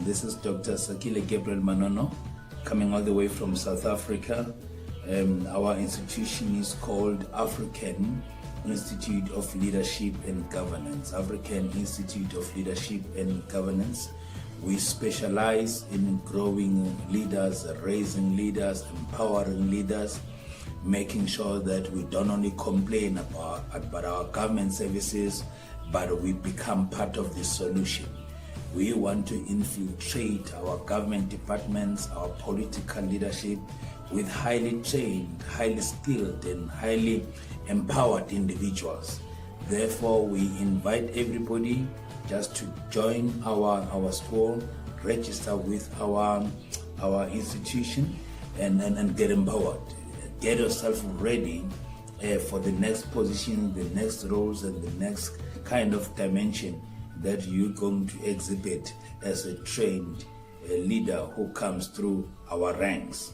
This is Dr. Sakile Gabriel Manono, coming all the way from South Africa. Our institution is called African Institute of Leadership and Governance. African Institute of Leadership and Governance. We specialize in growing leaders, raising leaders, empowering leaders, making sure that we don't only complain about our government services, but we become part of the solution. We want to infiltrate our government departments, our political leadership with highly trained, highly skilled, and highly empowered individuals. Therefore, we invite everybody just to join our school, register with our institution, and get empowered. Get yourself ready for the next position, the next roles, and the next kind of dimension that you're going to exhibit as a trained leader who comes through our ranks.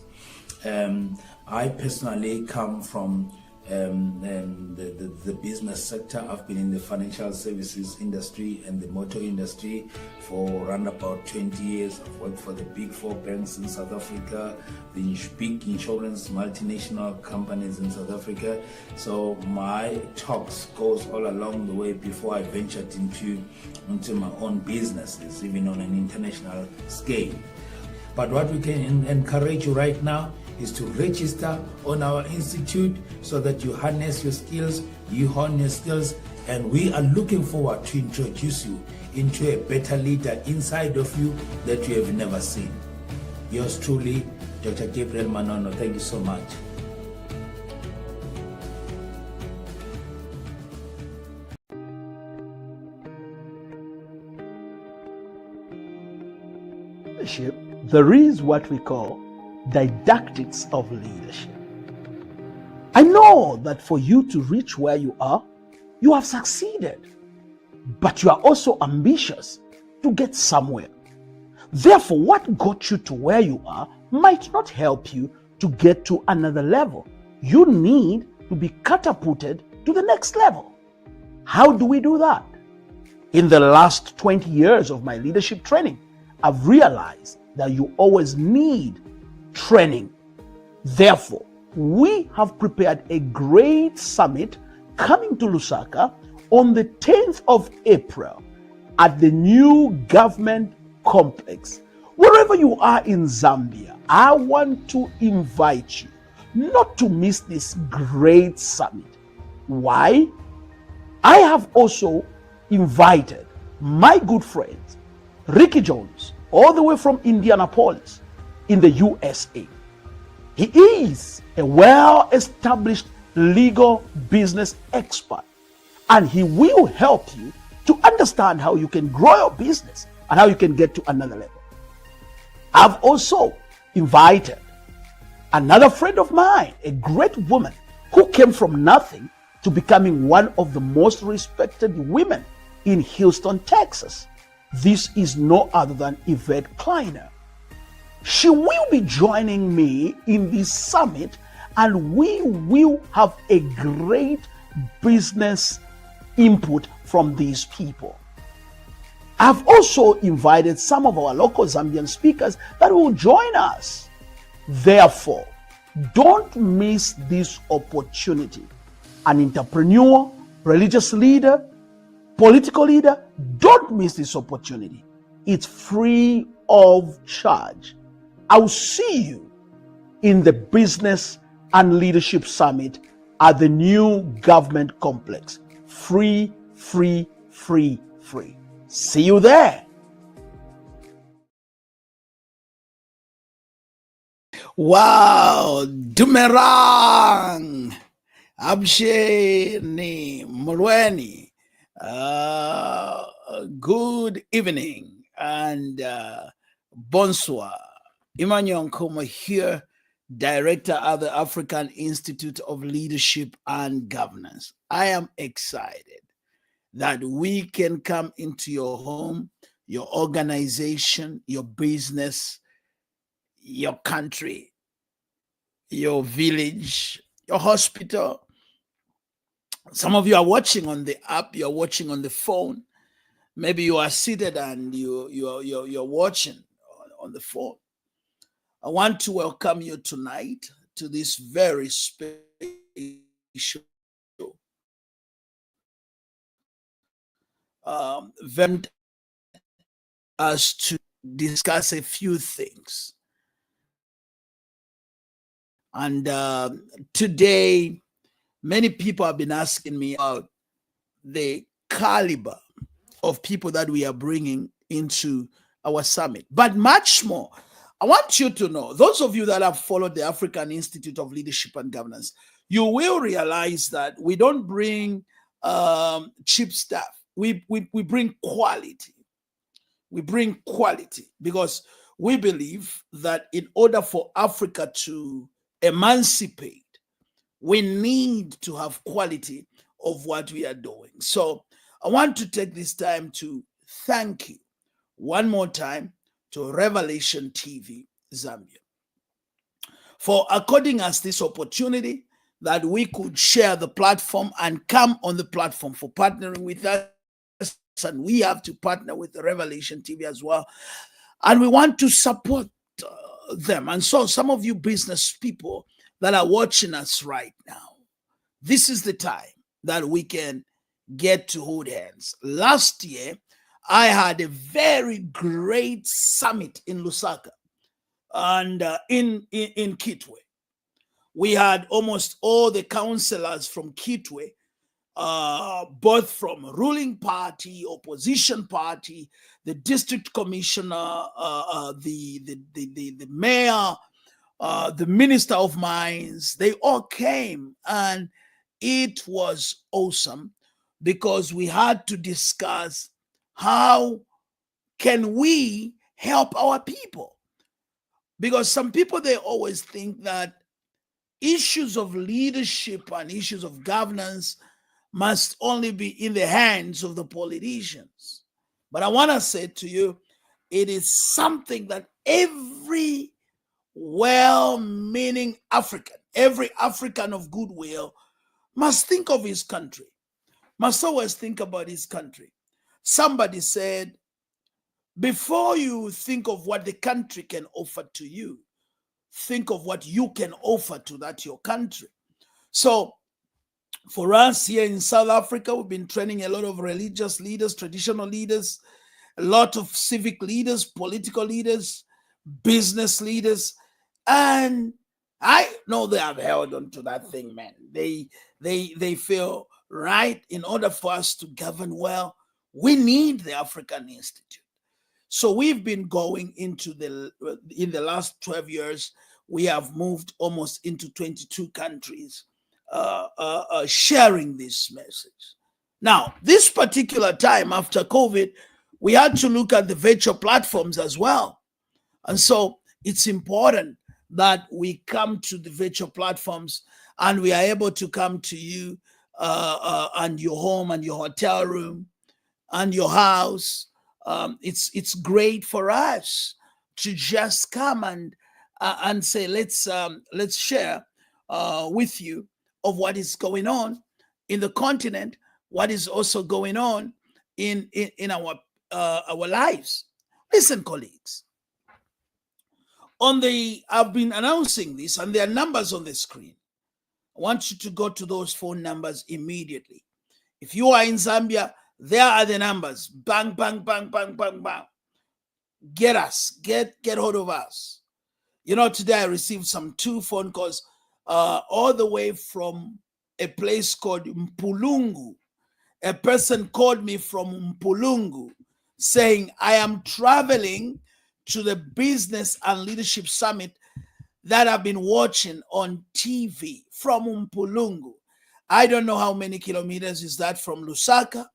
I personally come from the business sector. I've been in the financial services industry and the motor industry for around about 20 years. I've worked for the big four banks in South Africa, the big insurance multinational companies in South Africa. So my talks goes all along the way before I ventured into my own businesses, even on an international scale. But what we can encourage you right now is to register on our institute so that you harness your skills, and we are looking forward to introduce you into a better leader inside of you that you have never seen. Yours truly, Dr. Gabriel Manono. Thank you so much. Leadership, there is what we call didactics of leadership. I know that for you to reach where you are, you have succeeded, but you are also ambitious to get somewhere. Therefore, what got you to where you are might not help you to get to another level. You need to be catapulted to the next level. How do we do that? In the last 20 years of my leadership training, I've realized that you always need training. Therefore, we have prepared a great summit coming to Lusaka on the 10th of April at the new government complex. Wherever you are in Zambia, I want to invite you not to miss this great summit. Why? I have also invited my good friends, Ricky Jones, all the way from Indianapolis in the USA. He is a well-established legal business expert, and he will help you to understand how you can grow your business and how you can get to another level. I've also invited another friend of mine, a great woman who came from nothing to becoming one of the most respected women in Houston, Texas. This is no other than Yvette Criner. She will be joining me in this summit, and we will have a great business input from these people. I've also invited some of our local Zambian speakers that will join us. Therefore, don't miss this opportunity. An entrepreneur, religious leader, political leader, don't miss this opportunity. It's free of charge. I'll see you in the Business and Leadership Summit at the new government complex. Free, free, free, free. See you there. Wow, Dumerang, Absheni, Mulweni. Good evening and bonsoir. Emmanuel Nkoma here, Director of the African Institute of Leadership and Governance. I am excited that we can come into your home, your organization, your business, your country, your village, your hospital. Some of you are watching on the app, you're watching on the phone. Maybe you are seated and you're watching on the phone. I want to welcome you tonight to this very special event us to discuss a few things. And today, many people have been asking me about the caliber of people that we are bringing into our summit. But much more, I want you to know, those of you that have followed the African Institute of Leadership and Governance, you will realize that we don't bring cheap stuff. We bring quality. We bring quality because we believe that in order for Africa to emancipate, we need to have quality of what we are doing. So I want to take this time to thank you one more time to Revelation TV Zambia for according us this opportunity that we could share the platform and come on the platform, for partnering with us. And we have to partner with the Revelation TV as well. And we want to support them. And so some of you business people that are watching us right now, this is the time that we can get to hold hands. Last year, I had a very great summit in Lusaka and in Kitwe. We had almost all the councillors from Kitwe, both from ruling party, opposition party, the district commissioner, the mayor, the minister of mines. They all came, and it was awesome because we had to discuss how can we help our people. Because some people, they always think that issues of leadership and issues of governance must only be in the hands of the politicians. But I want to say to you, it is something that every well-meaning African, every African of goodwill must think of his country, must always think about his country. Somebody said, before you think of what the country can offer to you, think of what you can offer to that your country. So for us here in South Africa, we've been training a lot of religious leaders, traditional leaders, a lot of civic leaders, political leaders, business leaders, and I know they have held on to that thing, man. They feel right. In order for us to govern well, we need the African Institute. So we've been going into in the last 12 years, we have moved almost into 22 countries, sharing this message. Now, this particular time after COVID, we had to look at the virtual platforms as well. And so it's important that we come to the virtual platforms and we are able to come to you and your home and your hotel room and your house. It's great for us to just come and say, let's share with you of what is going on in the continent, what is also going on in our lives. Listen, colleagues. I've been announcing this, and there are numbers on the screen. I want you to go to those phone numbers immediately. If you are in Zambia, there are the numbers. Bang, bang, bang, bang, bang, bang. Get us. Get hold of us. You know, today I received two phone calls all the way from a place called Mpulungu. A person called me from Mpulungu saying, I am traveling to the Business and Leadership Summit that I've been watching on TV from Mpulungu. I don't know how many kilometers is that from Lusaka,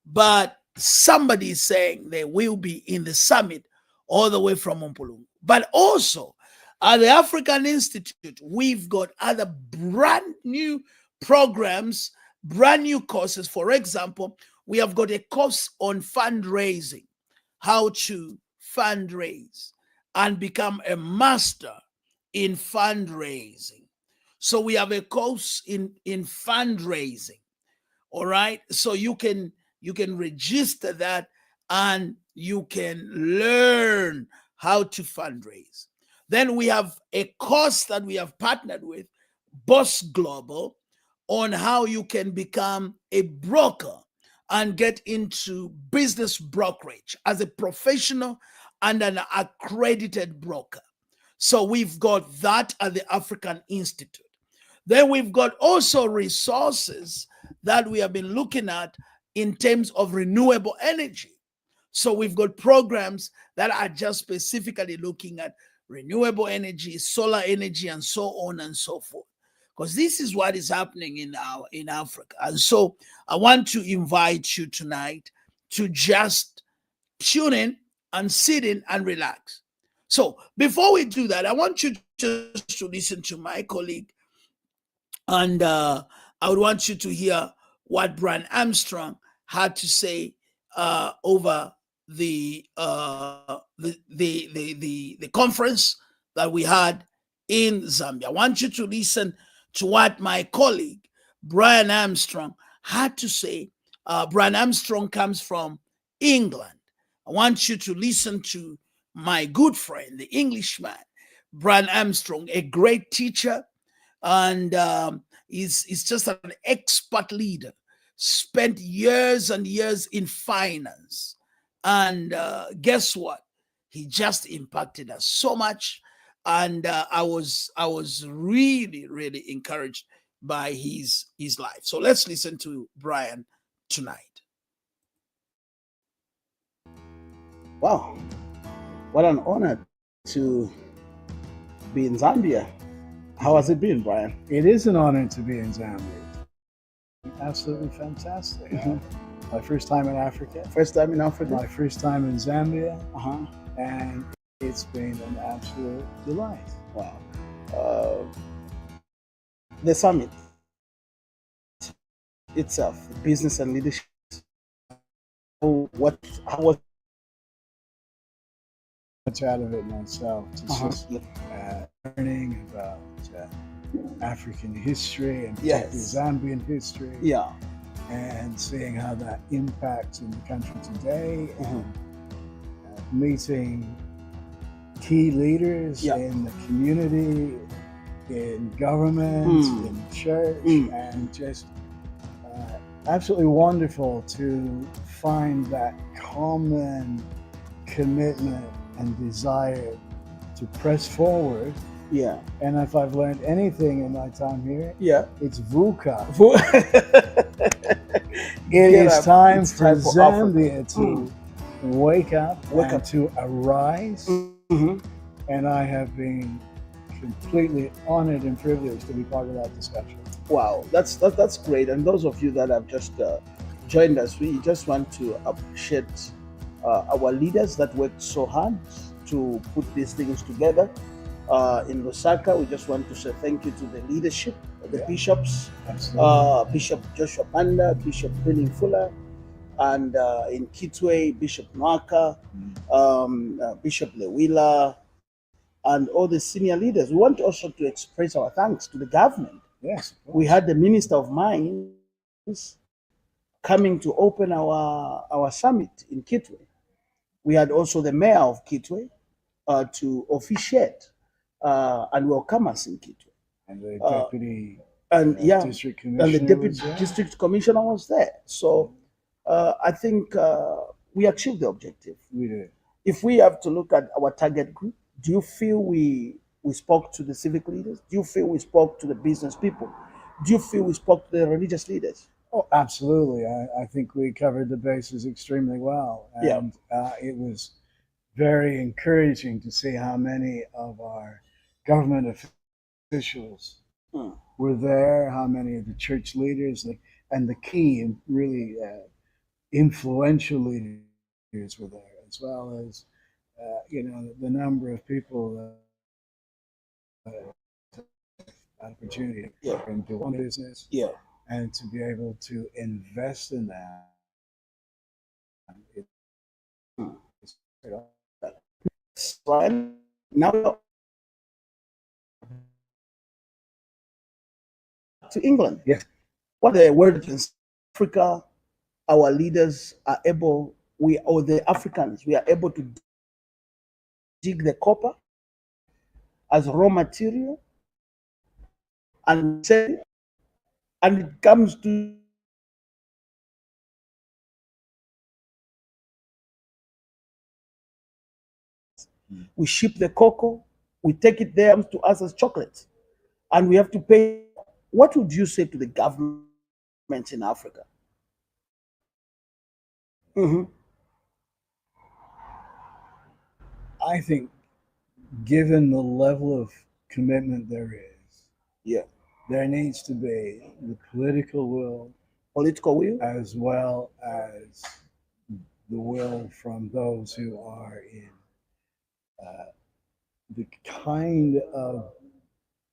but somebody is saying they will be in the summit all the way from Mpulungu. But also at the African Institute, we've got other brand new programs, brand new courses. For example, we have got a course on fundraising, how to fundraise and become a master in fundraising. So we have a course in fundraising. All right. So you can register that and you can learn how to fundraise. Then we have a course that we have partnered with Boss Global on how you can become a broker and get into business brokerage as a professional and an accredited broker. So we've got that at the African Institute. Then we've got also resources that we have been looking at in terms of renewable energy. So we've got programs that are just specifically looking at renewable energy, solar energy, and so on and so forth. Because this is what is happening in Africa. And so I want to invite you tonight to just tune in and sit in and relax. So before we do that, I want you just to listen to my colleague, and I would want you to hear what Brian Armstrong had to say over the conference that we had in Zambia. I want you to listen to what my colleague Brian Armstrong had to say. Brian Armstrong comes from England. I want you to listen to my good friend, the Englishman, Brian Armstrong, a great teacher, and he's just an expert leader. Spent years and years in finance, and guess what? He just impacted us so much, and I was really encouraged by his life. So let's listen to Brian tonight. Wow, what an honor to be in Zambia. How has it been, Brian? It is an honor to be in Zambia. Absolutely fantastic. My first time in Africa. First time in Africa? My first time in Zambia. Uh-huh. And it's been an absolute delight. Wow. The summit itself, business and leadership. How was much out of it myself. It's just learning about African history and Zambian history. Yeah. And seeing how that impacts in the country today, and meeting key leaders in the community, in government, in church, and just absolutely wonderful to find that common commitment and desire to press forward. Yeah. And if I've learned anything in my time here, it's VUCA. It is time for Zambia to wake up and to arise. And I have been completely honored and privileged to be part of that discussion. Wow, that's great. And those of you that have just joined us, we just want to appreciate our leaders that worked so hard to put these things together. In Lusaka, we just want to say thank you to the leadership, the bishops, Bishop Joshua Panda, Bishop Billing Fuller, and in Kitwe, Bishop Nwaka, Bishop Lewila, and all the senior leaders. We want also to express our thanks to the government. Yes, we had the Minister of Mines coming to open our summit in Kitwe. We had also the Mayor of Kitwe to officiate and welcome us in Kitwe. And the Deputy District Commissioner and the Deputy District Commissioner was there. So I think we achieved the objective. We did. If we have to look at our target group, do you feel we spoke to the civic leaders? Do you feel we spoke to the business people? Do you feel we spoke to the religious leaders? Oh, absolutely. I think we covered the bases extremely well. And it was very encouraging to see how many of our government officials were there, how many of the church leaders and the key and really influential leaders were there, as well as the number of people opportunity and do business, and to be able to invest in that. Right now to England. Yes. What the word in Africa, our leaders are able we, or the Africans, we are able to dig the copper as raw material and sell it, and it comes to we ship the cocoa, we take it there to us as chocolate, and we have to pay. What would you say to the governments in Africa? Mm-hmm. I think, given the level of commitment there is, Yeah, there needs to be the political will political will. as well as the will from those who are in the kind of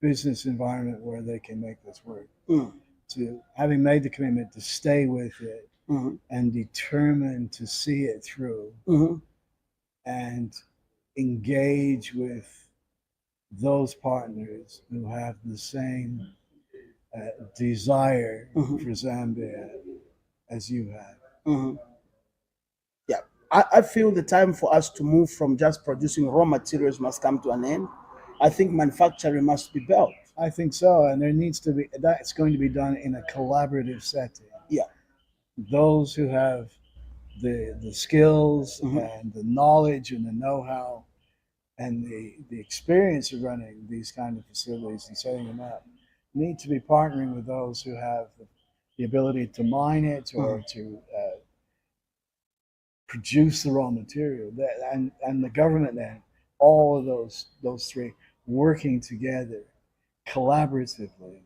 business environment where they can make this work. To having made the commitment to stay with it and determined to see it through and engage with those partners who have the same desire for Zambia as you have. Yeah, I feel the time for us to move from just producing raw materials must come to an end. I think manufacturing must be built. I think so, and there needs to be, that's going to be done in a collaborative setting. Yeah, those who have the skills and the knowledge and the know-how and the experience of running these kind of facilities and setting them up need to be partnering with those who have the ability to mine it or to produce the raw material. And the government then, all of those three working together collaboratively.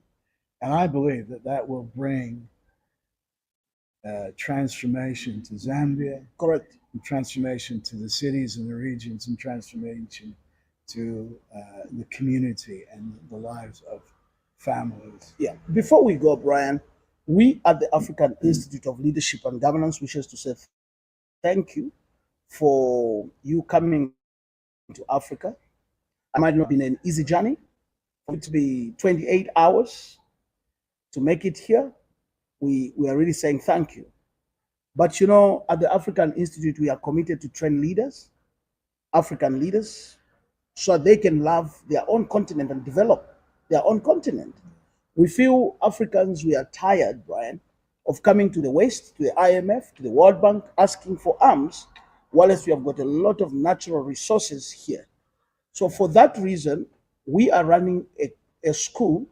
And I believe that will bring transformation to Zambia, correct. And transformation to the cities and the regions, and transformation to the community and the lives of families. Yeah. Before we go, Brian, we at the African Institute of Leadership and Governance wishes to say thank you for you coming to Africa. It might not have been an easy journey for it to be 28 hours to make it here. We are really saying thank you. But you know, at the African Institute, we are committed to train leaders, African leaders, so they can love their own continent and develop their own continent. We feel Africans, we are tired, Brian, of coming to the West, to the IMF, to the World Bank, asking for arms, whilst we have got a lot of natural resources here. So for that reason, we are running a school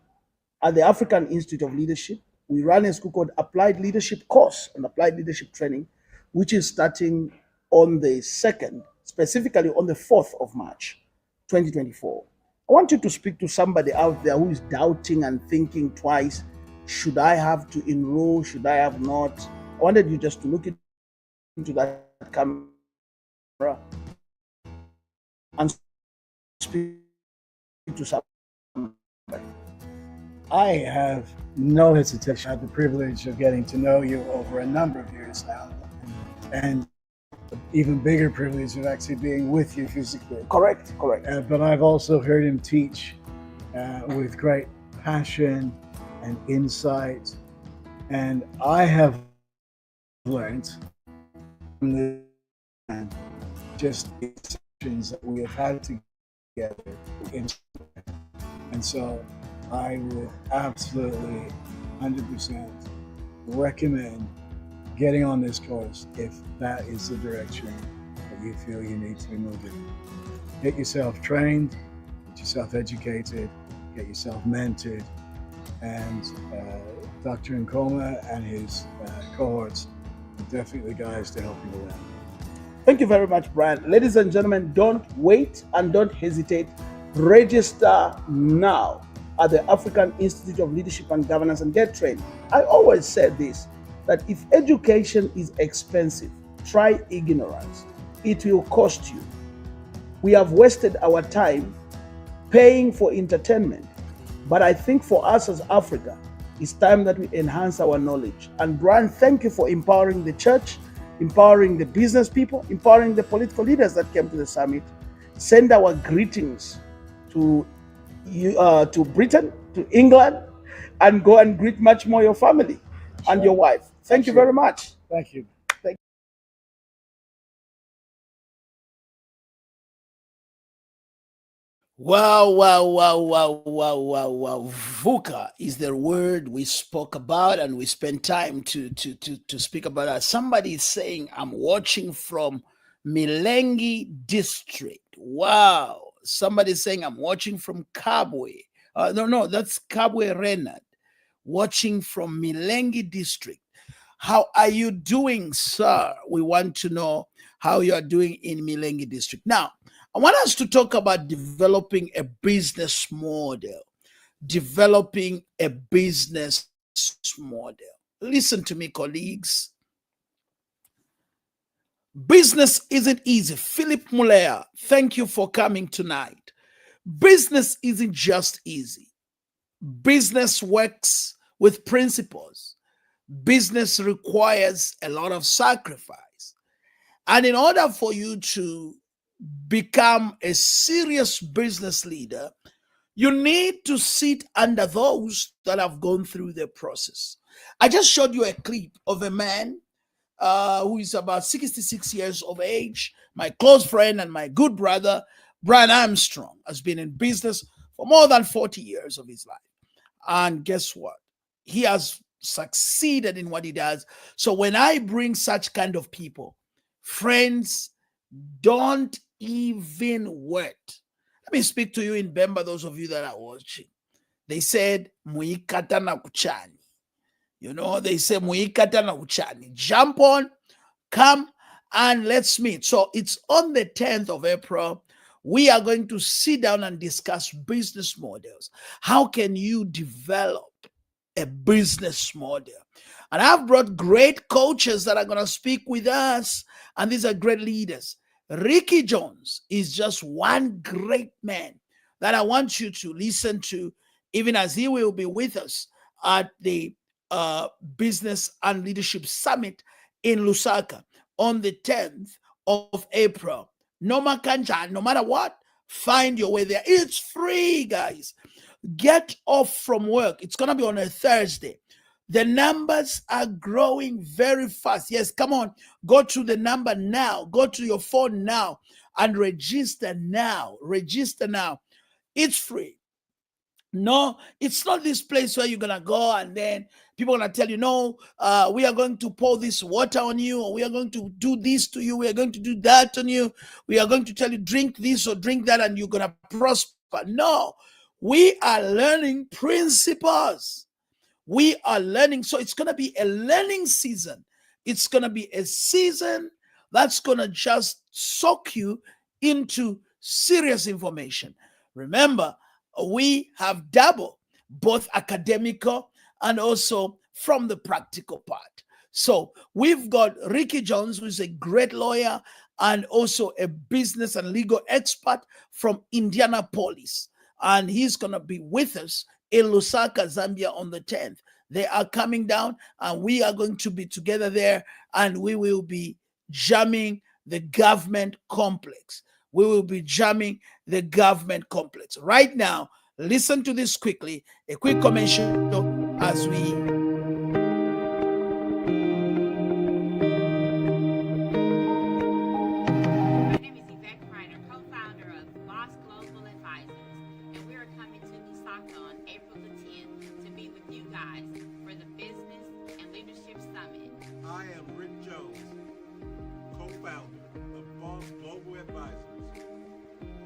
at the African Institute of Leadership. We run a school called Applied Leadership Course and Applied Leadership Training, which is starting on the 2nd, specifically on the 4th of March, 2024. I want you to speak to somebody out there who is doubting and thinking twice, should I have to enroll, should I have not? I wanted you just to look into that camera and speak to somebody. I have no hesitation. I had the privilege of getting to know you over a number of years now, and even bigger privilege of actually being with you physically. Correct. But I've also heard him teach with great passion and insight, and I have learned from the just the sessions that we have had together, and so I would absolutely 100% recommend getting on this course if that is the direction that you feel you need to be moving. Get yourself trained, get yourself educated, get yourself mentored, and Dr. Nkoma and his cohorts are definitely the guys to help you with that. Thank you very much, Brian. Ladies and gentlemen, don't wait and don't hesitate. Register now at the African Institute of Leadership and Governance and get trained. I always said this, that if education is expensive, try ignorance. It will cost you. We have wasted our time paying for entertainment. But I think for us as Africa, it's time that we enhance our knowledge. And Brian, thank you for empowering the church, empowering the business people, empowering the political leaders that came to the summit. Send our greetings to Britain, to England, and go and greet much more your family and your wife. Thank you very much. Thank you. Wow, wow, wow, wow, wow, wow, wow. VUCA is the word we spoke about, and we spent time to speak about that. Somebody is saying, I'm watching from Milengi district. Wow. Somebody is saying, I'm watching from Kabwe. No, that's Kabwe Renard. Watching from Milengi district. How are you doing, sir? We want to know how you are doing in Milengi district. Now, I want us to talk about developing a business model. Developing a business model. Listen to me, colleagues. Business isn't easy. Philip Mulea, thank you for coming tonight. Business isn't just easy. Business works with principles. Business requires a lot of sacrifice. And in order for you to become a serious business leader, you need to sit under those that have gone through the process. I just showed you a clip of a man who is about 66 years of age, my close friend and my good brother. Brian Armstrong has been in business for more than 40 years of his life. And guess what? He has succeeded in what he does. So when I bring such kind of people, friends, don't even wait. Let me speak to you in Bemba, those of you that are watching. They said, Muikata na kuchani. You know, they say, Muikata na kuchani. Jump on, come, and let's meet. So it's on the 10th of April. We are going to sit down and discuss business models. How can you develop a business model? And I've brought great coaches that are going to speak with us, and these are great leaders. Ricky Jones is just one great man that I want you to listen to, even as he will be with us at the Business and Leadership Summit in Lusaka on the 10th of April. No matter what, find your way there. It's free, guys. Get off from work. It's going to be on a Thursday. The numbers are growing very fast. Yes, come on. Go to the number now. Go to your phone now and register now. Register now. It's free. No, it's not this place where you're going to go and then people are going to tell you, no, we are going to pour this water on you, or we are going to do this to you. We are going to do that on you. We are going to tell you, drink this or drink that, and you're going to prosper. No, we are learning principles. We are learning. So it's going to be a learning season. It's going to be a season that's going to just soak you into serious information. Remember, we have double, both academical and also from the practical part. So we've got Ricky Jones, who is a great lawyer and also a business and legal expert from Indianapolis. And he's going to be with us in Lusaka, Zambia on the 10th. They are coming down and we are going to be together there, and we will be jamming the government complex. We will be jamming the government complex. Right now, listen to this quickly, a quick commercial as we... My name is Yvette Criner, co-founder of Boss Global Advisors, and we are coming to Lusaka on April the 10th to be with you guys for the Business and Leadership Summit. I am Rick Jones, co-founder of Boss Global Advisors,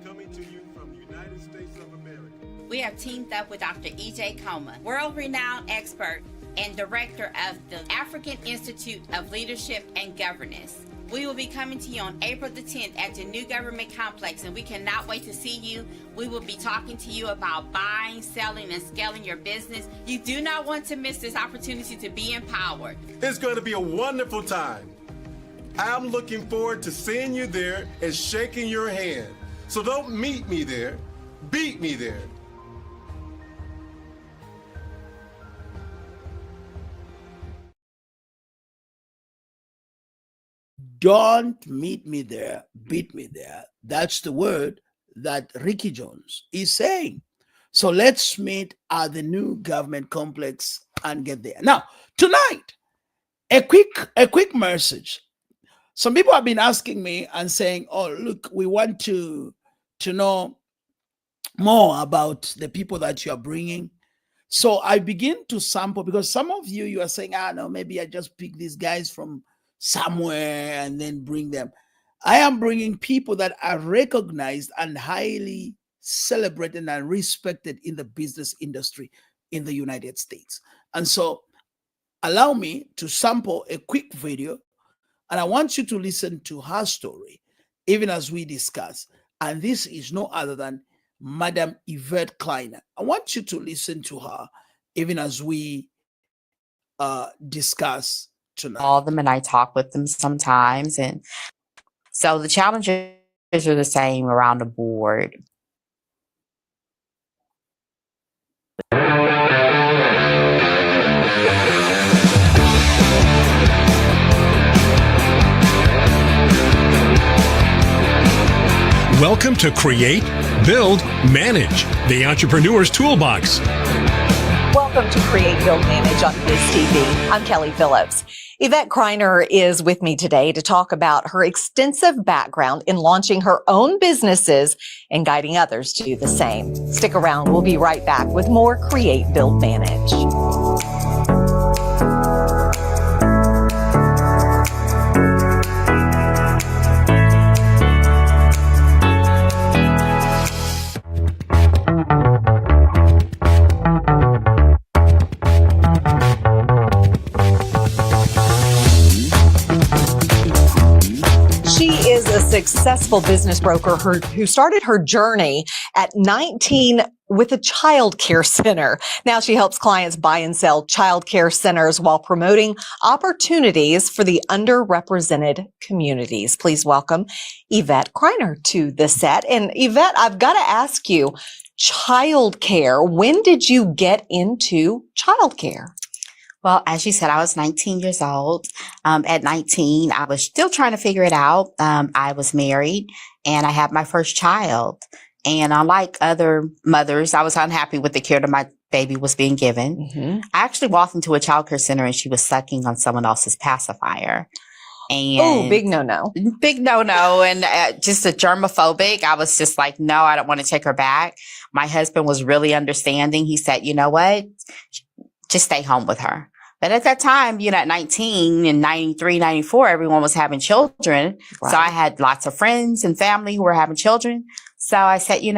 coming to you from the United States of America. We have teamed up with Dr. E.J. Coma, world-renowned expert and director of the African Institute of Leadership and Governance. We will be coming to you on April the 10th at the new government complex, and we cannot wait to see you. We will be talking to you about buying, selling, and scaling your business. You do not want to miss this opportunity to be empowered. It's going to be a wonderful time. I'm looking forward to seeing you there and shaking your hand. So don't meet me there, beat me there. Don't meet me there, beat me there. That's the word that Ricky Jones is saying. So let's meet at the new government complex and get there. Now, tonight, a quick message. Some people have been asking me and saying, oh, look, we want to know more about the people that you are bringing. So I begin to sample, because some of you are saying, no, maybe I just pick these guys from somewhere and then bring them. I am bringing people that are recognized and highly celebrated and respected in the business industry in the United States. And so allow me to sample a quick video, and I want you to listen to her story, even as we discuss. And this is no other than Madam Yvette Criner. I want you to listen to her, even as we discuss tonight. All them, and I talk with them sometimes. And so the challenges are the same around the board. Welcome to Create, Build, Manage, the Entrepreneur's Toolbox. Welcome to Create, Build, Manage on Biz TV. I'm Kelly Phillips. Yvette Criner is with me today to talk about her extensive background in launching her own businesses and guiding others to do the same. Stick around. We'll be right back with more Create, Build, Manage. Successful business broker who started her journey at 19 with a child care center. Now she helps clients buy and sell child care centers while promoting opportunities for the underrepresented communities. Please welcome Yvette Criner to the set. And Yvette, I've got to ask you, child care, when did you get into child care? Well, as you said, I was 19 years old. At 19, I was still trying to figure it out. I was married and I had my first child. And unlike other mothers, I was unhappy with the care that my baby was being given. Mm-hmm. I actually walked into a child care center and she was sucking on someone else's pacifier. And oh, big no-no. Big no-no. And just a germophobic. I was just like, no, I don't want to take her back. My husband was really understanding. He said, you know what? Just stay home with her. But at that time, at 19 and 93, 94, everyone was having children. Right. So I had lots of friends and family who were having children. So I said, you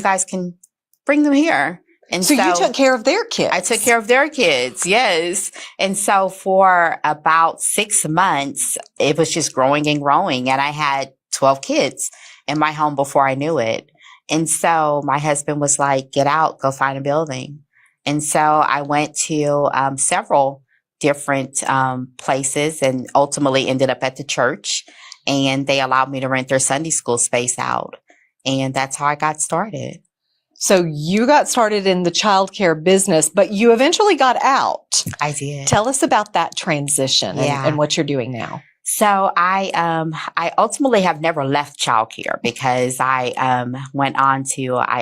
guys can bring them here. And so you took care of their kids. I took care of their kids. Yes. And so for about 6 months, it was just growing and growing. And I had 12 kids in my home before I knew it. And so my husband was like, get out, go find a building. And so I went to several different places and ultimately ended up at the church. And they allowed me to rent their Sunday school space out. And that's how I got started. So you got started in the childcare business, but you eventually got out. I did. Tell us about that transition and what you're doing now. So I ultimately have never left childcare because I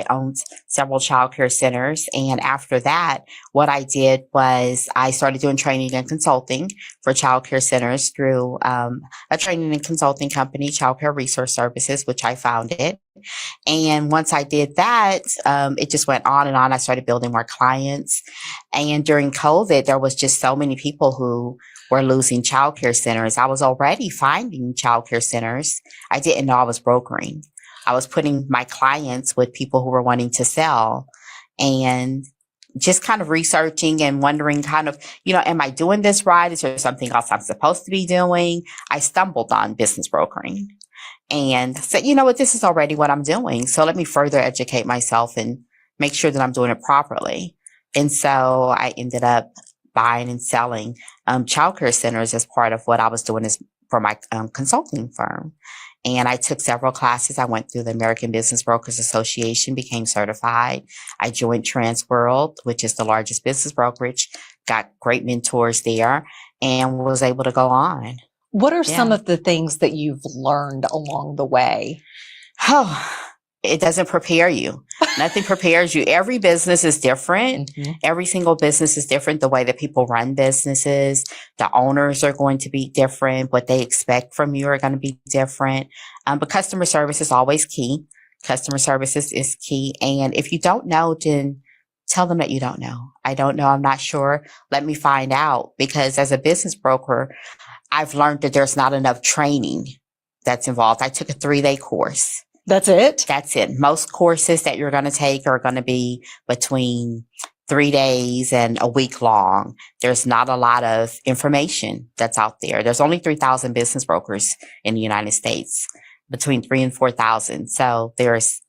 owned several childcare centers. And after that, what I did was I started doing training and consulting for childcare centers through a training and consulting company, Childcare Resource Services, which I founded. And once I did that, it just went on and on. I started building more clients. And during COVID, there was just so many people who were losing childcare centers. I was already finding childcare centers. I didn't know I was brokering. I was putting my clients with people who were wanting to sell and just kind of researching and wondering am I doing this right? Is there something else I'm supposed to be doing? I stumbled on business brokering and said, you know what, this is already what I'm doing. So let me further educate myself and make sure that I'm doing it properly. And so I ended up buying and selling childcare centers as part of what I was doing for my consulting firm. And I took several classes. I went through the American Business Brokers Association, became certified. I joined Transworld, which is the largest business brokerage, got great mentors there, and was able to go on. What are some of the things that you've learned along the way? Oh, it doesn't prepare you. Nothing prepares you. Every business is different. Mm-hmm. Every single business is different. The way that people run businesses, the owners are going to be different. What they expect from you are going to be different. But customer service is always key. Customer service is key. And if you don't know, then tell them that you don't know. I don't know. I'm not sure. Let me find out. Because as a business broker, I've learned that there's not enough training that's involved. I took a 3-day course. That's it? That's it. Most courses that you're going to take are going to be between 3 days and a week long. There's not a lot of information that's out there. There's only 3,000 business brokers in the United States, between 3,000 and 4,000. So there's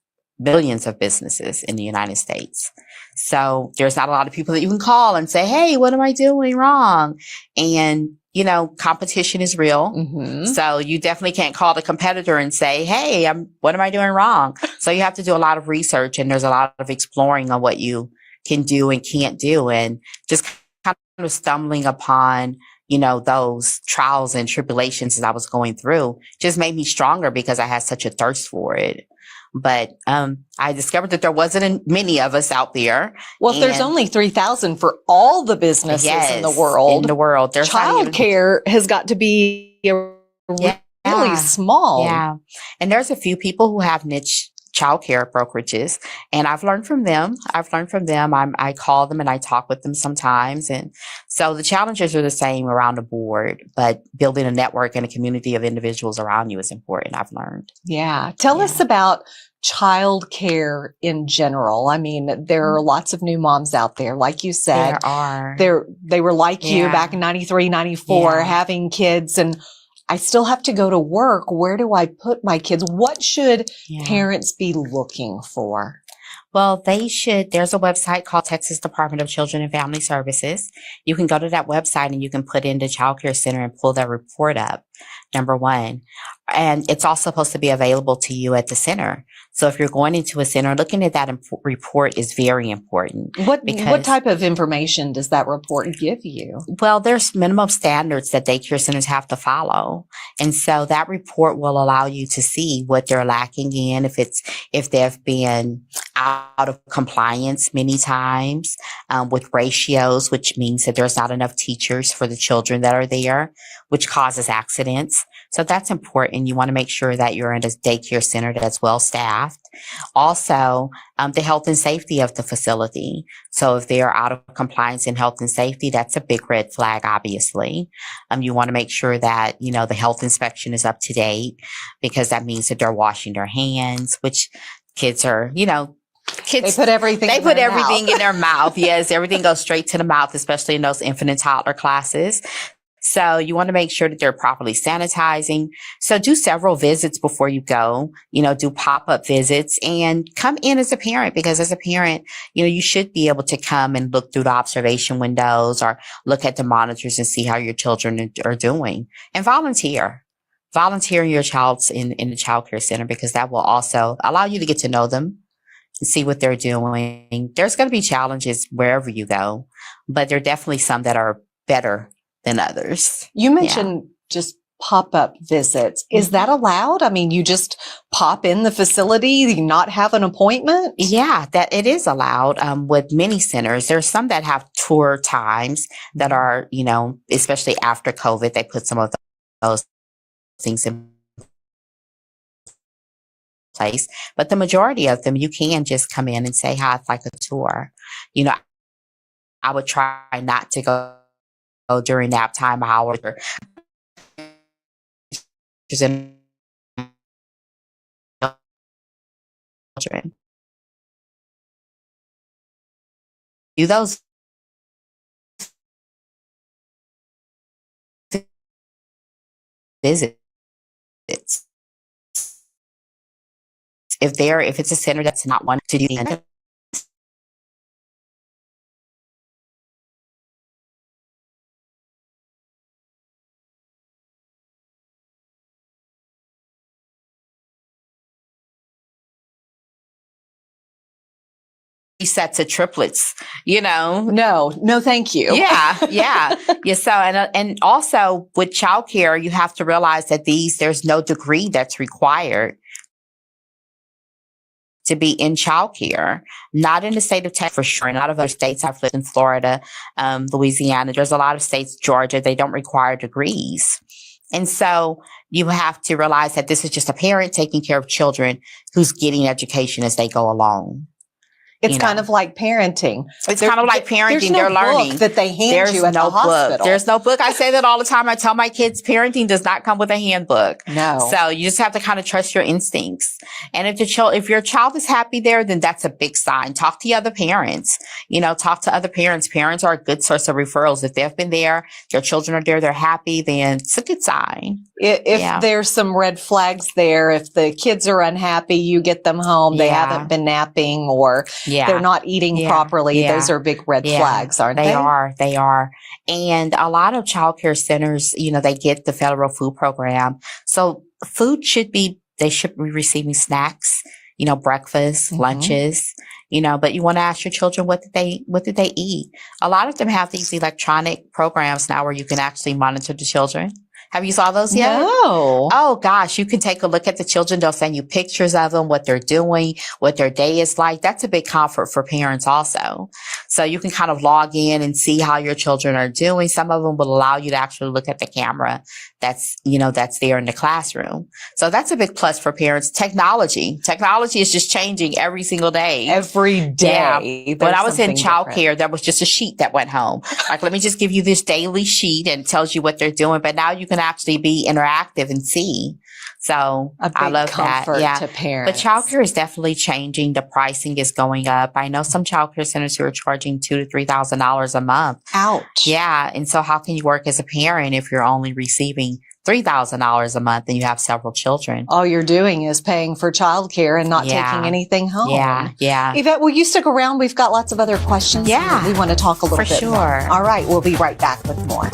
billions of businesses in the United States. So there's not a lot of people that you can call and say, hey, what am I doing wrong? And, you know, competition is real. Mm-hmm. So you definitely can't call the competitor and say, hey, what am I doing wrong? So you have to do a lot of research, and there's a lot of exploring on what you can do and can't do, and just kind of stumbling upon, you know, those trials and tribulations as I was going through just made me stronger because I had such a thirst for it. But I discovered that there wasn't many of us out there. Well, if there's only 3,000 for all the businesses in the world, there's childcare has got to be really small. Yeah. And there's a few people who have niche childcare brokerages, and I've learned from them. I call them and I talk with them sometimes. And so the challenges are the same around the board, but building a network and a community of individuals around you is important, I've learned. Yeah. Tell us about childcare in general. I mean, there are lots of new moms out there. Like you said, There are. They were like you back in 93, 94, having kids, and I still have to go to work. Where do I put my kids? What should parents be looking for? Well, there's a website called Texas Department of Children and Family Services. You can go to that website and you can put in the Child Care Center and pull that report up, number one. And it's all supposed to be available to you at the center. So if you're going into a center, looking at that report is very important. What type of information does that report give you? Well, there's minimum standards that daycare centers have to follow. And so that report will allow you to see what they're lacking in, if they've been out of compliance many times, with ratios, which means that there's not enough teachers for the children that are there, which causes accidents. So that's important. You want to make sure that you're in a daycare center that's well staffed. Also, the health and safety of the facility. So if they're out of compliance in health and safety, that's a big red flag, obviously. You want to make sure that, you know, the health inspection is up to date, because that means that they're washing their hands, which kids are, you know, they put everything in their mouth. Yes, everything goes straight to the mouth, especially in those infant and toddler classes. So you want to make sure that they're properly sanitizing. So do several visits before you go, you know, do pop-up visits and come in as a parent, because as a parent, you know, you should be able to come and look through the observation windows or look at the monitors and see how your children are doing, and volunteer your child in the child care center, because that will also allow you to get to know them and see what they're doing. There's going to be challenges wherever you go, but there are definitely some that are better than others. You mentioned just pop-up visits. Is that allowed? I mean, you just pop in the facility, you not have an appointment? Yeah, that it is allowed with many centers. There's some that have tour times that are, you know, especially after COVID, they put some of those things in place. But the majority of them, you can just come in and say, hi, I'd like a tour. You know, I would try not to go during nap time hours or children. Do those visits. If it's a center that's not wanting to do the sets of triplets, you know? No, thank you. Yeah. So, and also with childcare, you have to realize that there's no degree that's required to be in childcare. Not in the state of Texas for sure. In a lot of other states, I've lived in Florida, Louisiana. There's a lot of states, Georgia, they don't require degrees. And so you have to realize that this is just a parent taking care of children who's getting education as they go along. It's kind of like parenting. It's kind of like parenting. There's no They're learning. book that they hand you at the hospital. There's no book. I say that all the time. I tell my kids parenting does not come with a handbook. No. So you just have to kind of trust your instincts. And if your child is happy there, then that's a big sign. Talk to other parents. Talk to other parents. Parents are a good source of referrals. If they've been there, their children are there, they're happy, then it's a good sign. If there's some red flags there, if the kids are unhappy, you get them home, they haven't been napping or they're not eating properly. Those are big red flags, aren't they? They are. And a lot of child care centers, they get the federal food program. So they should be receiving snacks, breakfast, lunches, but you want to ask your children, what did they eat? A lot of them have these electronic programs now where you can actually monitor the children. Have you saw those yet? No. Oh gosh, you can take a look at the children. They'll send you pictures of them, what they're doing, what their day is like. That's a big comfort for parents also. So you can kind of log in and see how your children are doing. Some of them will allow you to actually look at the camera that's there in the classroom. So that's a big plus for parents. Technology is just changing every single day. Every day. Yeah. When I was in childcare, there was just a sheet that went home. Like, let me just give you this daily sheet and it tells you what they're doing. But now you can actually be interactive and see. So I love that. Yeah. To parents. But childcare is definitely changing. The pricing is going up. I know some childcare centers who are charging $2,000 to $3,000 a month. Ouch. Yeah. And so how can you work as a parent if you're only receiving $3,000 a month and you have several children? All you're doing is paying for childcare and not taking anything home. Yeah. Yvette, will you stick around? We've got lots of other questions. Yeah. We want to talk a little bit more. For sure. All right. We'll be right back with more.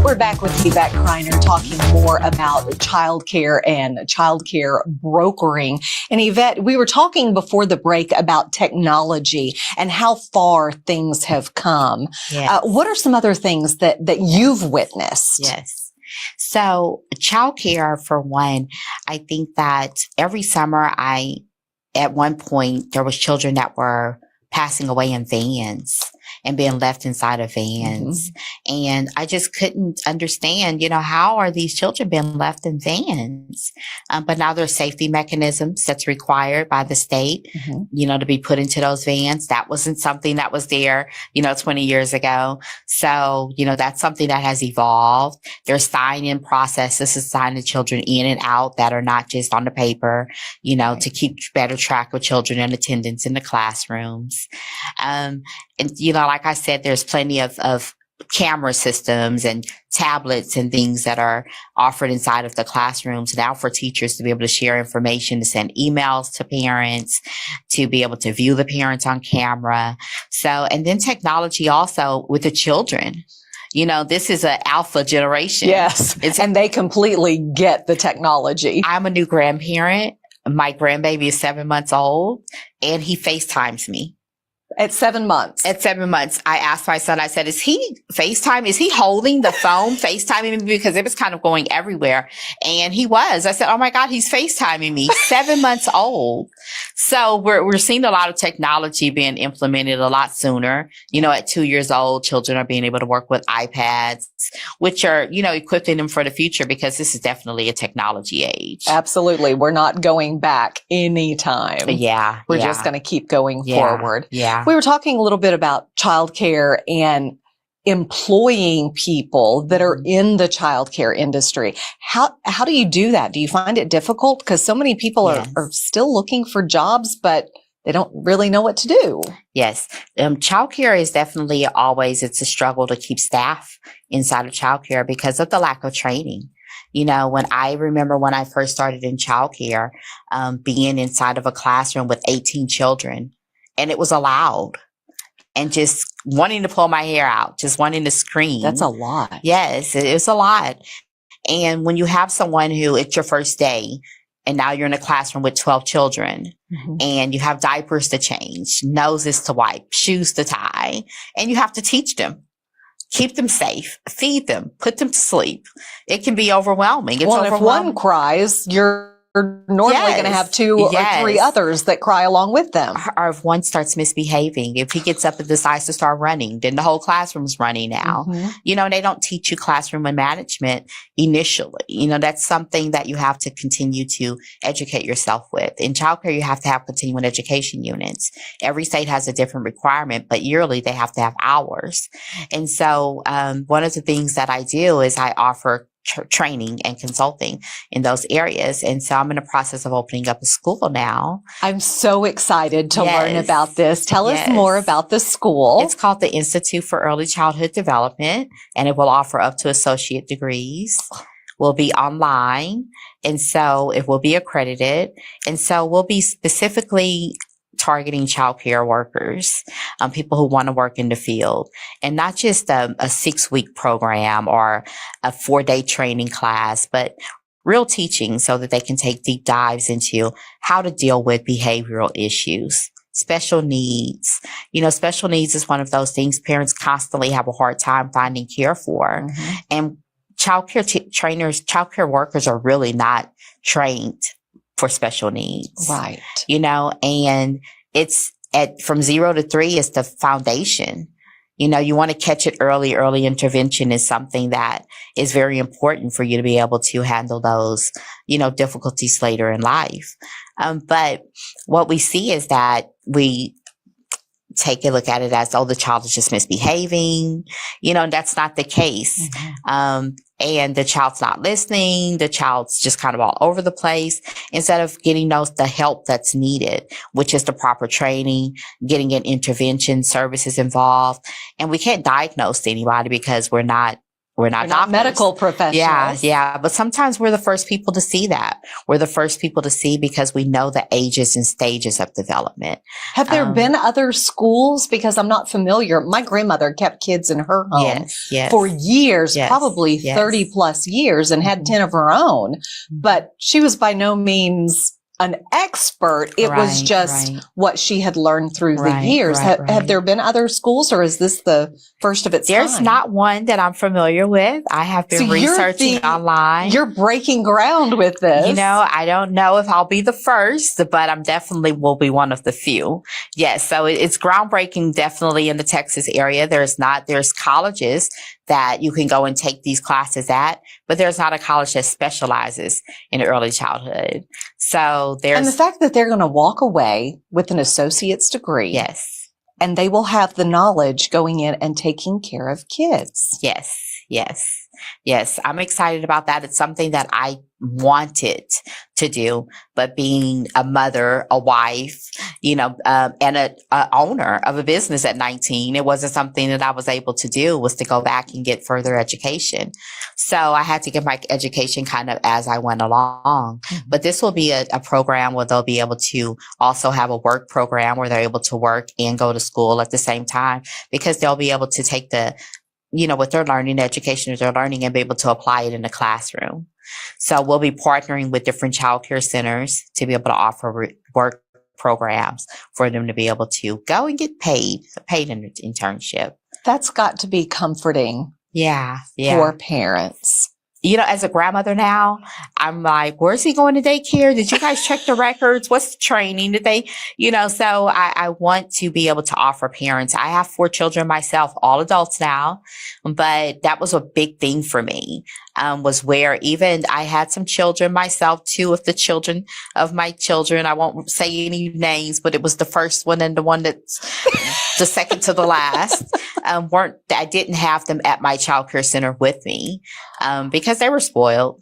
We're back with Yvette Criner talking more about childcare and childcare brokering. And Yvette, we were talking before the break about technology and how far things have come. Yes. What are some other things that you've witnessed? Yes. So childcare, for one, I think that every summer at one point, there was children that were passing away in vans and being left inside of vans. Mm-hmm. And I just couldn't understand, how are these children being left in vans? But now there's safety mechanisms that's required by the state, to be put into those vans. That wasn't something that was there, 20 years ago. So, that's something that has evolved. There's sign-in processes to sign the children in and out that are not just on the paper, to keep better track of children and attendance in the classrooms. And, like I said, there's plenty of camera systems and tablets and things that are offered inside of the classrooms now for teachers to be able to share information, to send emails to parents, to be able to view the parents on camera. So, and then technology also with the children. This is an alpha generation. Yes. And they completely get the technology. I'm a new grandparent. My grandbaby is 7 months old and he FaceTimes me. At 7 months. At 7 months, I asked my son, I said, is he FaceTime? Is he holding the phone, FaceTiming me? Because it was kind of going everywhere. And he was. I said, oh my God, he's FaceTiming me. 7 months old. So we're seeing a lot of technology being implemented a lot sooner. At 2 years old, children are being able to work with iPads, which are, equipping them for the future because this is definitely a technology age. Absolutely. We're not going back anytime. Yeah. We're just going to keep going forward. Yeah. We were talking a little bit about childcare and employing people that are in the childcare industry. How do you do that? Do you find it difficult? Because so many people are still looking for jobs, but they don't really know what to do. Yes. Childcare is definitely it's a struggle to keep staff inside of childcare because of the lack of training. When I first started in childcare, being inside of a classroom with 18 children, and it was allowed, and just wanting to pull my hair out, just wanting to scream. That's a lot. Yes, it's a lot. And when you have someone who it's your first day, and now you're in a classroom with 12 children Mm-hmm. and you have diapers to change, noses to wipe, shoes to tie, and you have to teach them, keep them safe, feed them, put them to sleep. It can be overwhelming. It's Well, and if overwhelming. one cries, you're normally going to have two or three others that cry along with them. Or if one starts misbehaving, if he gets up and decides to start running, then the whole classroom's running now. Mm-hmm. You know, they don't teach you classroom and management initially. You know, that's something that you have to continue to educate yourself with. In childcare, you have to have continuing education units. Every state has a different requirement, but yearly they have to have hours. And so one of the things that I do is I offer training and consulting in those areas. And so I'm in the process of opening up a school now. I'm so excited to learn Yes. about this. Tell us Yes. more about the school. It's called the Institute for Early Childhood Development, and it will offer up to associate degrees. Will be online, and so it will be accredited. And so we'll be specifically targeting childcare workers, people who want to work in the field, and not just a 6-week program or a 4-day training class, but real teaching so that they can take deep dives into how to deal with behavioral issues. Special needs. You know, special needs is one of those things parents constantly have a hard time finding care for. Mm-hmm. And childcare childcare workers are really not trained for special needs. Right. You know, and it's from 0 to 3 is the foundation. You know, you want to catch it early. Early intervention is something that is very important for you to be able to handle those, you know, difficulties later in life. But what we see is that we take a look at it as, oh, the child is just misbehaving. You know, and that's not the case. Mm-hmm. And the child's not listening. The child's just kind of all over the place instead of getting the help that's needed, which is the proper training, getting an intervention services involved. And we can't diagnose anybody because we're not doctors. Medical professionals. Yeah. But sometimes we're the first people to see that. We're the first people to see because we know the ages and stages of development. Have there been other schools? Because I'm not familiar. My grandmother kept kids in her home for years, probably 30 plus years, and had 10 of her own. But she was by no means an expert. It was just what she had learned through the years. Have there been other schools, or is this the first of its kind? There's not one that I'm familiar with. I have been researching online. You're breaking ground with this. You know, I don't know if I'll be the first, but I'm definitely will be one of the few. Yes. So it's groundbreaking definitely in the Texas area. There's colleges that you can go and take these classes at, but there's not a college that specializes in early childhood. So and the fact that they're going to walk away with an associate's degree. Yes. And they will have the knowledge going in and taking care of kids. Yes. I'm excited about that. It's something that I wanted to do, but being a mother, a wife, you know, and a owner of a business at 19, it wasn't something that I was able to do, was to go back and get further education. So I had to get my education kind of as I went along. Mm-hmm. But this will be a program where they'll be able to also have a work program where they're able to work and go to school at the same time, because they'll be able to take what they're learning, the education that they're learning, and be able to apply it in the classroom. So we'll be partnering with different childcare centers to be able to offer work programs for them to be able to go and get paid in an internship. That's got to be comforting. Yeah. For parents. You know, as a grandmother now, I'm like, where's he going to daycare? Did you guys check the records? What's the training? Did they, so I want to be able to offer parents. I have 4 children myself, all adults now, but that was a big thing for me, was where even I had some children myself, 2 of the children of my children. I won't say any names, but it was the first one and the one that's the second to the last. I didn't have them at my childcare center with me, because they were spoiled.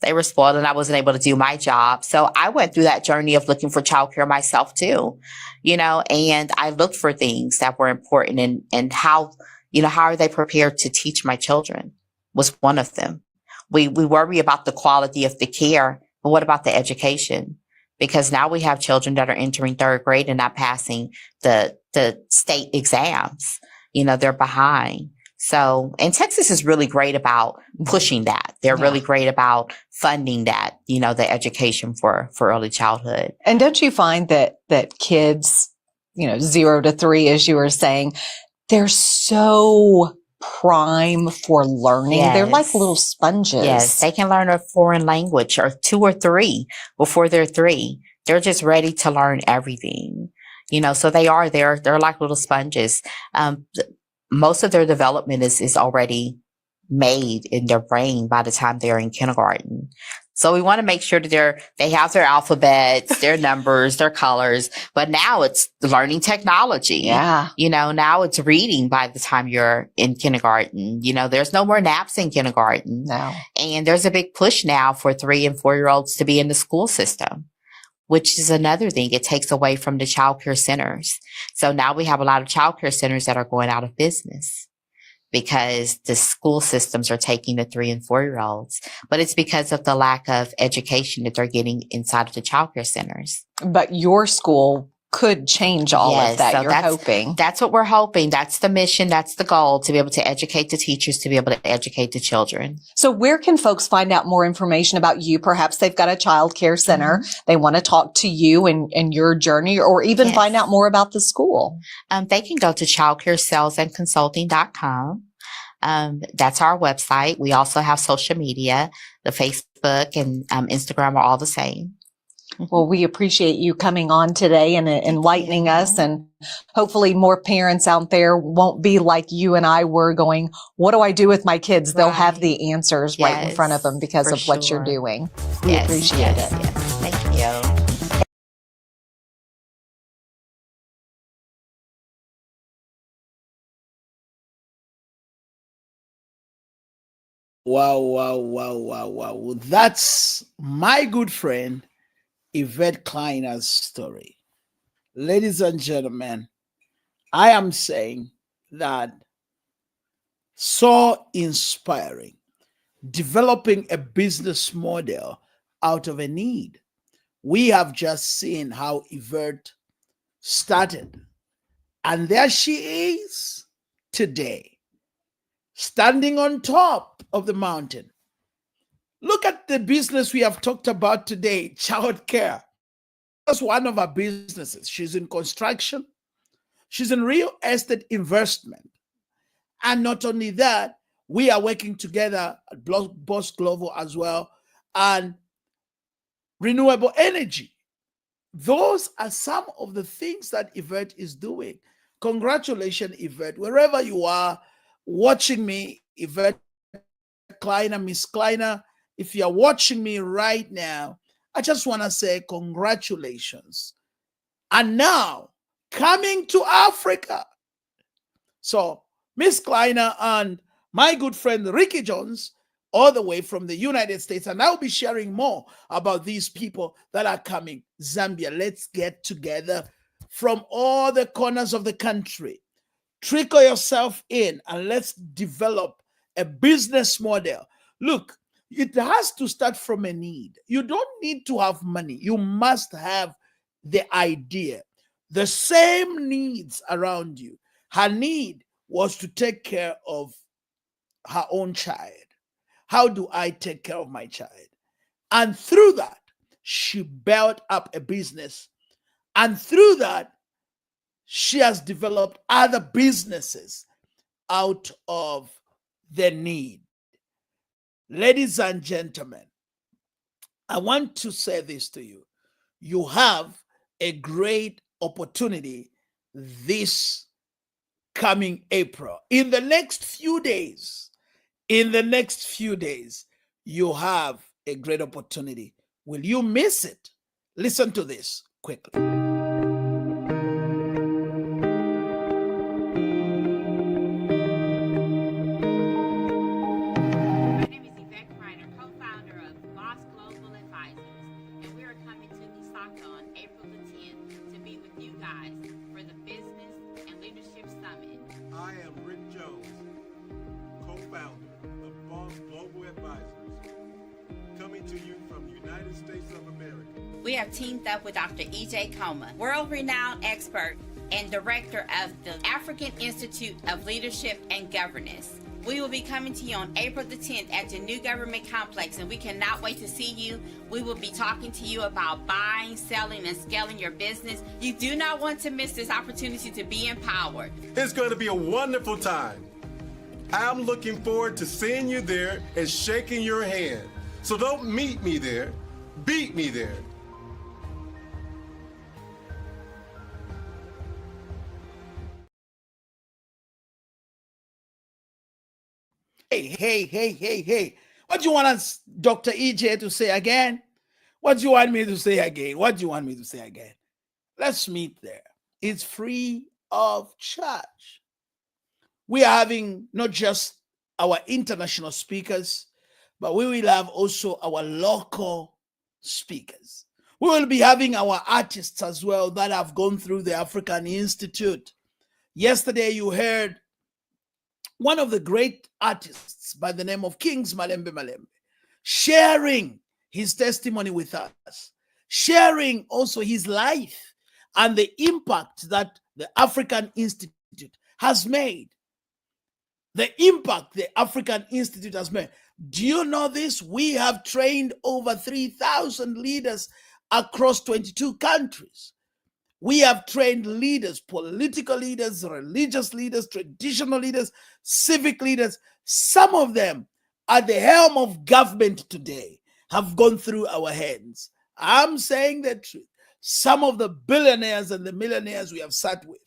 They were spoiled and I wasn't able to do my job. So I went through that journey of looking for childcare myself too, and I looked for things that were important, and how are they prepared to teach my children was one of them. We worry about the quality of the care, but what about the education? Because now we have children that are entering 3rd grade and not passing the state exams. They're behind. So, and Texas is really great about pushing that. They're really great about funding that, you know, the education for early childhood. And don't you find that kids, 0 to 3, as you were saying, they're so prime for learning. Yes. They're like little sponges. Yes, they can learn a foreign language or 2 or 3 before they're 3. They're just ready to learn everything, so they're like little sponges. Most of their development is already made in their brain by the time they're in kindergarten. So we want to make sure that they have their alphabets, their numbers, their colors, but now it's learning technology. Yeah. Now it's reading by the time you're in kindergarten. There's no more naps in kindergarten. No. And there's a big push now for 3 and 4-year-olds to be in the school system, which is another thing. It takes away from the child care centers. So now we have a lot of child care centers that are going out of business because the school systems are taking the 3 and 4-year-olds, but it's because of the lack of education that they're getting inside of the child care centers. But your school could change all of that, so you're hoping. That's what we're hoping. That's the mission. That's the goal, to be able to educate the teachers, to be able to educate the children. So where can folks find out more information about you? Perhaps they've got a child care center. Mm-hmm. They want to talk to you and your journey, or even find out more about the school. They can go to childcaresalesandconsulting.com. That's our website. We also have social media. The Facebook and Instagram are all the same. Well, we appreciate you coming on today and enlightening us, and hopefully more parents out there won't be like you and I were going, what do I do with my kids? They'll have the answers right in front of them because of what you're doing. We appreciate it. Yes. Thank you. Wow. That's my good friend, Yvette Criner's story. Ladies and gentlemen, I am saying that so inspiring, developing a business model out of a need. We have just seen how Yvette started, and there she is today, standing on top of the mountain. Look at the business we have talked about today, child care. That's one of our businesses. She's in construction. She's in real estate investment. And not only that, we are working together at Boss Global as well, and renewable energy. Those are some of the things that Yvette is doing. Congratulations, Yvette. Wherever you are watching me, Yvette Criner, Miss Criner, if you're watching me right now, I just want to say congratulations. And now, coming to Africa. So, Miss Criner and my good friend Ricky Jones, all the way from the United States, and I'll be sharing more about these people that are coming. Zambia, let's get together from all the corners of the country. Trickle yourself in and let's develop a business model. Look, it has to start from a need. You don't need to have money. You must have the idea. The same needs around you. Her need was to take care of her own child. How do I take care of my child? And through that, she built up a business. And through that, she has developed other businesses out of the need. Ladies and gentlemen, I want to say this to you. You have a great opportunity this coming April. In the next few days, you have a great opportunity. Will you miss it? Listen to this quickly. We have teamed up with Dr. E.J. Coleman, world-renowned expert and director of the African Institute of Leadership and Governance. We will be coming to you on April the 10th at the New Government Complex, and we cannot wait to see you. We will be talking to you about buying, selling, and scaling your business. You do not want to miss this opportunity to be empowered. It's going to be a wonderful time. I'm looking forward to seeing you there and shaking your hand. So don't meet me there, beat me there. Hey. What do you want us, Dr. EJ, to say again? What do you want me to say again? Let's meet there. It's free of charge. We are having not just our international speakers, but we will have also our local speakers. We will be having our artists as well that have gone through the African Institute. Yesterday, you heard one of the great artists by the name of Kings Malembe sharing his testimony with us, sharing also his life and the impact that the African Institute has made. The impact the African Institute has made. Do you know this? We have trained over 3,000 leaders across 22 countries. We have trained leaders, political leaders, religious leaders, traditional leaders, civic leaders. Some of them at the helm of government today have gone through our hands. I'm saying the truth. Some of the billionaires and the millionaires we have sat with.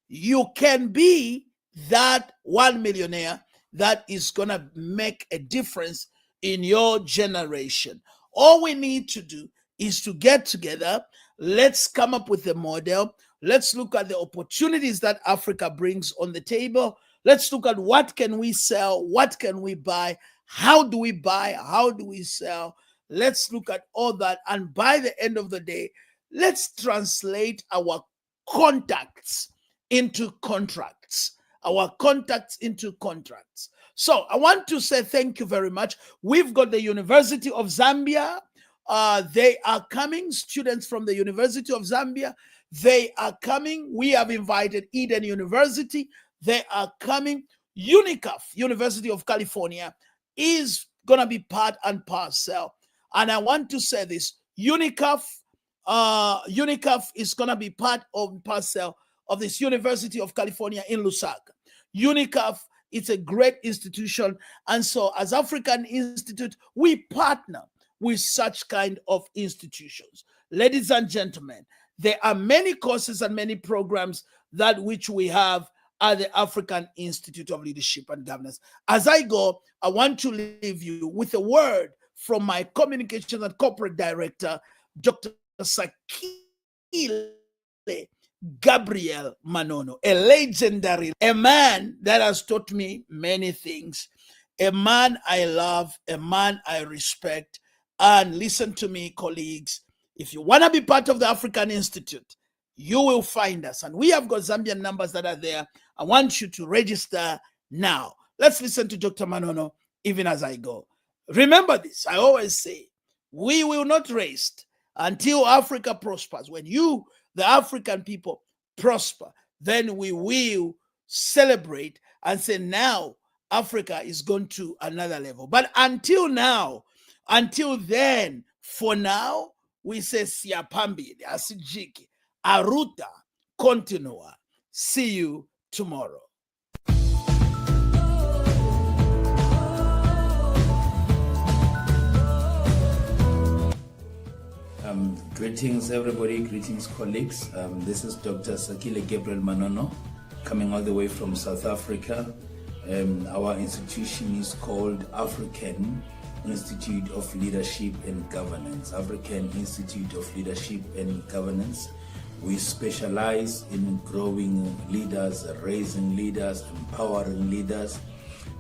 You can be that 1 millionaire that is going to make a difference in your generation. All we need to do is to get together. Let's come up with a model. Let's look at the opportunities that Africa brings on the table. Let's look at what can we sell, what can we buy, how do we buy, how do we sell. Let's look at all that. And by the end of the day, let's translate our contacts into contracts. Our contacts into contracts. So I want to say thank you very much. We've got the University of Zambia. They are coming, students from the University of Zambia. They are coming. We have invited Eden University. They are coming. UNICAF, University of California, is going to be part and parcel. And I want to say this, UNICAF is going to be part of parcel of this University of California in Lusaka. UNICAF, it's a great institution. And so as African Institute, we partner with such kind of institutions. Ladies and gentlemen, there are many courses and many programs that which we have at the African Institute of Leadership and Governance. As I go, I want to leave you with a word from my communications and corporate director, Dr. Sakile Gabriel Manono, a legendary, a man that has taught me many things, a man I love, a man I respect. And listen to me, colleagues, if you want to be part of the African Institute, you will find us. And we have got Zambian numbers that are there. I want you to register now. Let's listen to Dr. Manono even as I go. Remember this, I always say, we will not rest until Africa prospers. When you, the African people, prosper, then we will celebrate and say, now Africa is going to another level. But until now, until then, for now, we say siapambili, asijiki, aruta, continua. See you tomorrow. Greetings, everybody. Greetings, colleagues. This is Dr. Sakile Gabriel Manono, coming all the way from South Africa. Our institution is called African Institute of Leadership and Governance. African Institute of Leadership and Governance. We specialize in growing leaders, raising leaders, empowering leaders,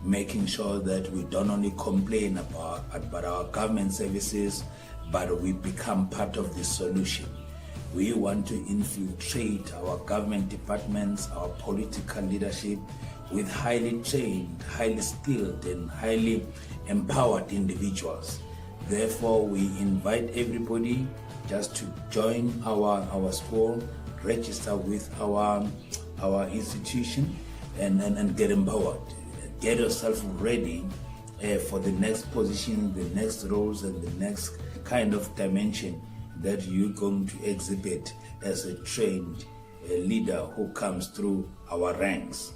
making sure that we don't only complain about our government services, but we become part of the solution. We want to infiltrate our government departments, our political leadership with highly trained, highly skilled, and highly empowered individuals. Therefore, we invite everybody just to join our school. register with our institution and get empowered. Get yourself ready for the next position, the next roles, and the next kind of dimension that you're going to exhibit as a trained leader who comes through our ranks.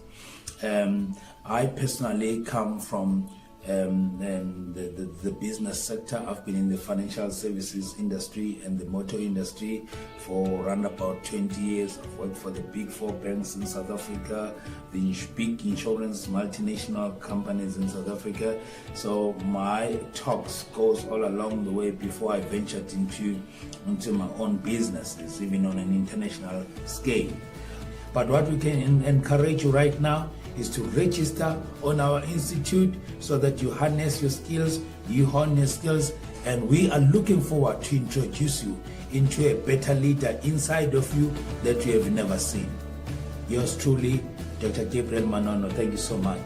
I personally come from the business sector. I've been in the financial services industry and the motor industry for around about 20 years. I've worked for the big 4 banks in South Africa, the big insurance multinational companies in South Africa. So my talks goes all along the way before I ventured into my own businesses, even on an international scale. But what we can encourage you right now is to register on our institute so that you harness your skills, you hone your skills, and we are looking forward to introduce you into a better leader inside of you that you have never seen. Yours truly, Dr. Gabriel Manono. Thank you so much.